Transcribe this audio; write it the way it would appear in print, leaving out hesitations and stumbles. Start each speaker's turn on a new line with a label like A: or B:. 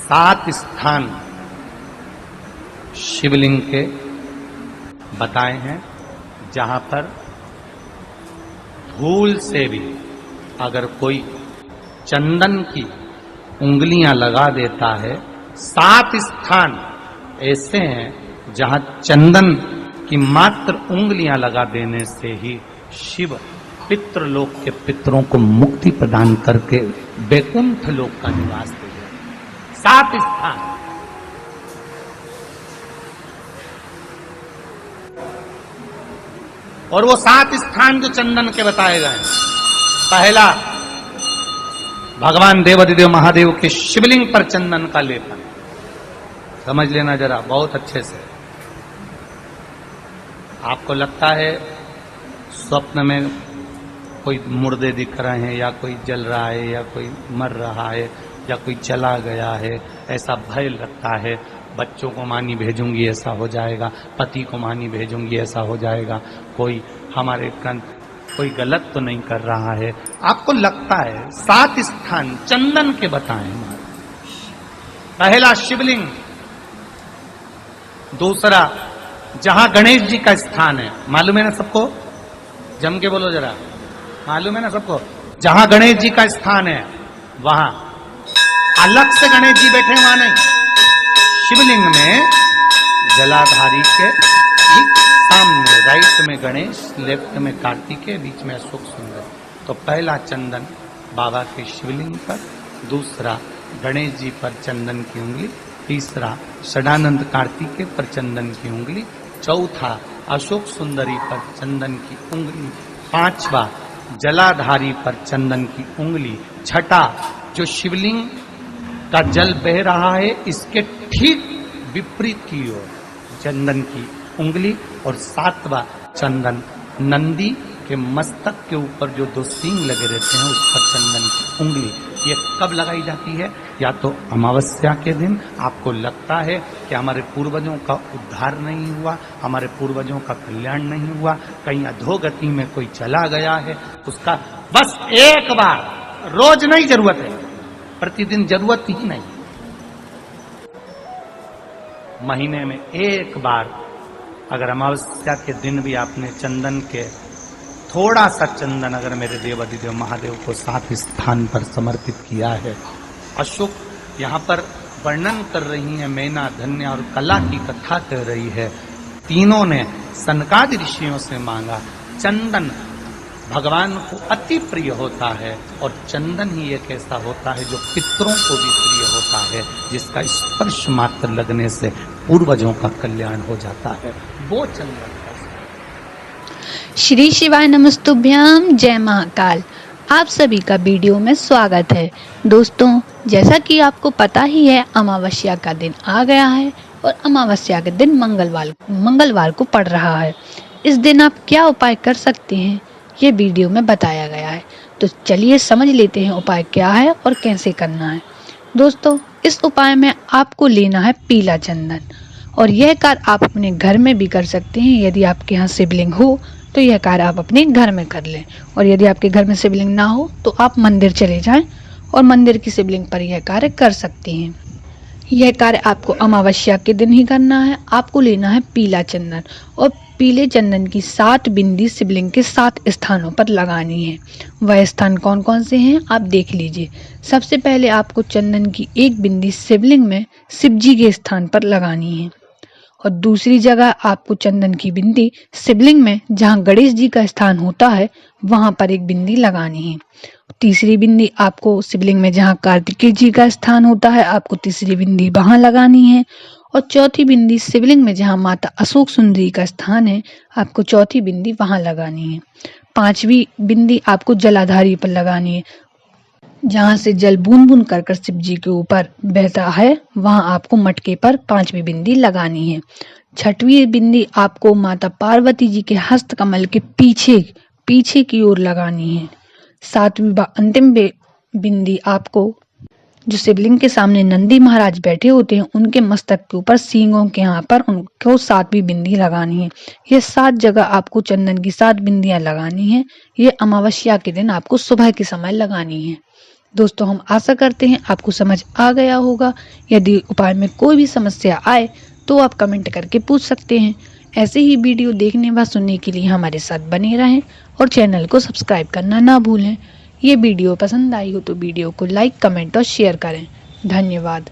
A: 7 स्थान शिवलिंग के बताए हैं जहां पर भूल से भी अगर कोई चंदन की उंगलियां लगा देता है। 7 स्थान ऐसे हैं जहां चंदन की मात्र उंगलियां लगा देने से ही शिव पितृलोक के पितरों को मुक्ति प्रदान करके वैकुंठ लोक का निवास दे गए। 7 स्थान। और वो 7 स्थान जो चंदन के बताए गए, पहला भगवान देवाधिदेव महादेव के शिवलिंग पर चंदन का लेपन। समझ लेना जरा बहुत अच्छे से। आपको लगता है स्वप्न में कोई मुर्दे दिख रहे हैं या कोई जल रहा है या कोई मर रहा है या कोई चला गया है, ऐसा भय लगता है। बच्चों को मानी भेजूंगी ऐसा हो जाएगा, पति को मानी भेजूंगी ऐसा हो जाएगा, कोई हमारे कोई गलत तो नहीं कर रहा है, आपको लगता है। 7 स्थान चंदन के बताएं। पहला शिवलिंग, दूसरा जहां गणेश जी का स्थान है, मालूम है ना सबको? जम के बोलो जरा, मालूम है ना सबको? जहां गणेश जी का स्थान है वहां अलग से गणेश जी बैठे, वहां नहीं। शिवलिंग में जलाधारी के ठीक सामने राइट में गणेश, लेफ्ट में कार्तिकेय, बीच में अशोक सुंदर। तो पहला चंदन बाबा के शिवलिंग पर, दूसरा गणेश जी पर चंदन की उंगली, तीसरा षडानंद कार्तिकेय पर चंदन की उंगली, चौथा अशोक सुंदरी पर चंदन की उंगली, पांचवा जलाधारी पर चंदन की उंगली, छठा जो शिवलिंग का जल बह रहा है इसके ठीक विपरीत की ओर चंदन की उंगली, और 7वां चंदन नंदी के मस्तक के ऊपर जो 2 सींग लगे रहते हैं उस पर चंदन की उंगली। ये कब लगाई जाती है? या तो अमावस्या के दिन। आपको लगता है कि हमारे पूर्वजों का उद्धार नहीं हुआ, हमारे पूर्वजों का कल्याण नहीं हुआ, कहीं अधोगति में कोई चला गया है, उसका बस एक बार, रोज नहीं जरूरत है, प्रतिदिन जरूरत ही नहीं, महीने में एक बार अगर अमावस्या के दिन भी आपने चंदन के थोड़ा सा चंदन अगर मेरे देवाधिदेव महादेव को 7 स्थान पर समर्पित किया है। अशोक यहाँ पर वर्णन कर रही है, मैना, धन्य और कला की कथा कह रही है। तीनों ने सनकादि ऋषियों से मांगा। चंदन भगवान को अति प्रिय होता है और चंदन ही एक ऐसा होता है जो पितरों को भी प्रिय होता है, जिसका स्पर्श मात्र लगने से पूर्वजों का कल्याण हो जाता है, वो चंदन।
B: श्री शिवाय नमस्तुभ्याम, जय महाकाल। आप सभी का वीडियो में स्वागत है। दोस्तों, जैसा कि आपको पता ही है, अमावस्या का दिन आ गया है और अमावस्या के दिन मंगलवार को पड़ रहा है। इस दिन आप क्या उपाय कर सकते हैं, ये वीडियो में बताया गया है। तो चलिए समझ लेते हैं उपाय क्या है और कैसे करना है। दोस्तों, इस उपाय में आपको लेना है पीला चंदन, और यह कार्य आप अपने घर में भी कर सकते हैं। यदि आपके यहाँ शिवलिंग हो तो यह कार्य आप अपने घर में कर लें, और यदि आपके घर में शिवलिंग ना हो तो आप मंदिर चले जाएं और मंदिर की शिवलिंग पर यह कार्य कर सकते हैं। यह कार्य आपको अमावस्या के दिन ही करना है। आपको लेना है पीला चंदन, और पीले चंदन की 7 बिंदी शिवलिंग के 7 स्थानों पर लगानी है। वह स्थान कौन कौन से हैं आप देख लीजिए। सबसे पहले आपको चंदन की 1 बिंदी शिवलिंग में शिव जी के स्थान पर लगानी है, और दूसरी जगह आपको चंदन की बिंदी शिवलिंग में जहां गणेश जी का स्थान होता है वहां पर 1 बिंदी लगानी है। तीसरी बिंदी आपको शिवलिंग में जहां कार्तिकेय जी का स्थान होता है, आपको तीसरी बिंदी वहां लगानी है, और चौथी बिंदी शिवलिंग में जहां माता अशोक सुंदरी का स्थान है, आपको चौथी बिंदी वहां लगानी है। 5वीं बिंदी आपको जलाधारी पर लगानी है, जहां से जल बूंद बूंद कर कर शिव जी के ऊपर बहता है, वहां आपको मटके पर 5वीं बिंदी लगानी है। 6वीं बिंदी आपको माता पार्वती जी के हस्त कमल के पीछे की ओर लगानी है। 7वीं अंतिम बिंदी आपको जो शिवलिंग के सामने नंदी महाराज बैठे होते हैं उनके मस्तक के ऊपर सींगों के यहाँ पर उनको 7वीं बिंदी लगानी है। ये 7 जगह आपको चंदन की 7 बिंदियां लगानी है। ये अमावस्या के दिन आपको सुबह के समय लगानी है। दोस्तों हम आशा करते हैं आपको समझ आ गया होगा। यदि उपाय में कोई भी समस्या आए तो आप कमेंट करके पूछ सकते हैं। ऐसे ही वीडियो देखने व सुनने के लिए हमारे साथ बने रहें और चैनल को सब्सक्राइब करना ना भूलें। ये वीडियो पसंद आई हो तो वीडियो को लाइक, कमेंट और शेयर करें। धन्यवाद।